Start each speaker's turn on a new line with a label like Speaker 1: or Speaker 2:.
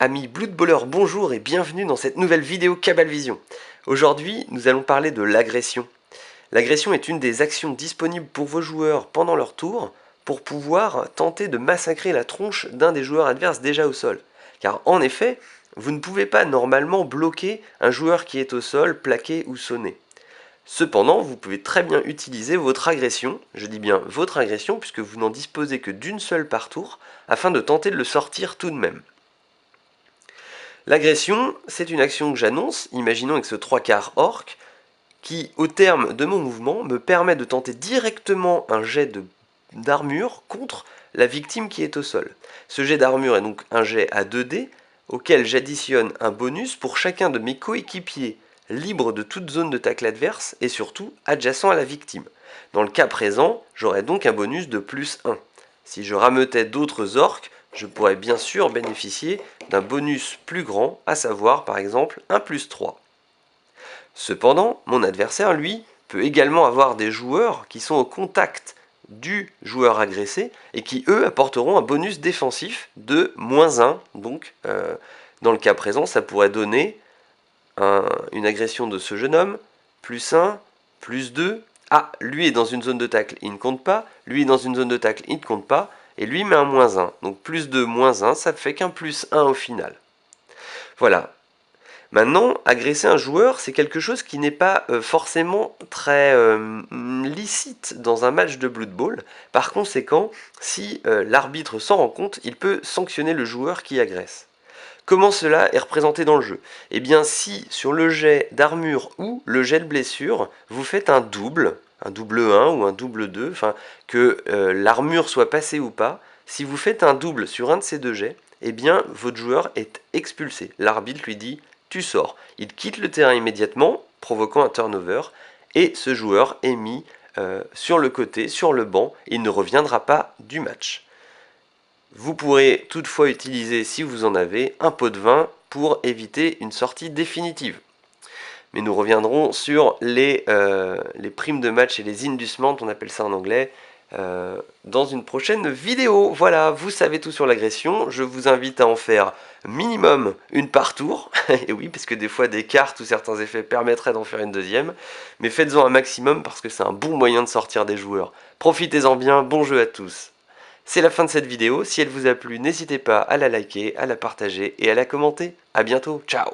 Speaker 1: Amis Bloodballers, bonjour et bienvenue dans cette nouvelle vidéo Cabal Vision. Aujourd'hui, nous allons parler de l'agression. L'agression est une des actions disponibles pour vos joueurs pendant leur tour pour pouvoir tenter de massacrer la tronche d'un des joueurs adverses déjà au sol. Car en effet, vous ne pouvez pas normalement bloquer un joueur qui est au sol, plaqué ou sonné. Cependant, vous pouvez très bien utiliser votre agression, je dis bien votre agression puisque vous n'en disposez que d'une seule par tour, afin de tenter de le sortir tout de même. L'agression, c'est une action que j'annonce, imaginons avec ce 3/4 orc, qui, au terme de mon mouvement, me permet de tenter directement un jet d'armure contre la victime qui est au sol. Ce jet d'armure est donc un jet à 2 dés, auquel j'additionne un bonus pour chacun de mes coéquipiers libres de toute zone de tacle adverse et surtout adjacent à la victime. Dans le cas présent, j'aurai donc un bonus de +1. Si je rameutais d'autres orques, je pourrais bien sûr bénéficier d'un bonus plus grand, à savoir par exemple un +3. Cependant, mon adversaire, lui, peut également avoir des joueurs qui sont au contact du joueur agressé et qui, eux, apporteront un bonus défensif de -1. Donc, dans le cas présent, ça pourrait donner une agression de ce jeune homme, +1, +2. Ah, lui est dans une zone de tacle, il ne compte pas. Lui est dans une zone de tacle, il ne compte pas. Et lui met un -1. Donc +2, -1, ça fait qu'un +1 au final. Voilà. Maintenant, agresser un joueur, c'est quelque chose qui n'est pas forcément très licite dans un match de Blood Bowl. Par conséquent, si l'arbitre s'en rend compte, il peut sanctionner le joueur qui agresse. Comment cela est représenté dans le jeu? Eh bien, si sur le jet d'armure ou le jet de blessure, vous faites un double 1 ou un double 2, enfin que l'armure soit passée ou pas, si vous faites un double sur un de ces deux jets, eh bien votre joueur est expulsé. L'arbitre lui dit tu sors. Il quitte le terrain immédiatement, provoquant un turnover, et ce joueur est mis sur le côté, sur le banc, et il ne reviendra pas du match. Vous pourrez toutefois utiliser, si vous en avez, un pot de vin pour éviter une sortie définitive. Mais nous reviendrons sur les primes de match et les inducements, on appelle ça en anglais, dans une prochaine vidéo. Voilà, vous savez tout sur l'agression. Je vous invite à en faire minimum une par tour. Et oui, parce que des fois des cartes ou certains effets permettraient d'en faire une deuxième. Mais faites-en un maximum parce que c'est un bon moyen de sortir des joueurs. Profitez-en bien, bon jeu à tous. C'est la fin de cette vidéo. Si elle vous a plu, n'hésitez pas à la liker, à la partager et à la commenter. A bientôt, ciao!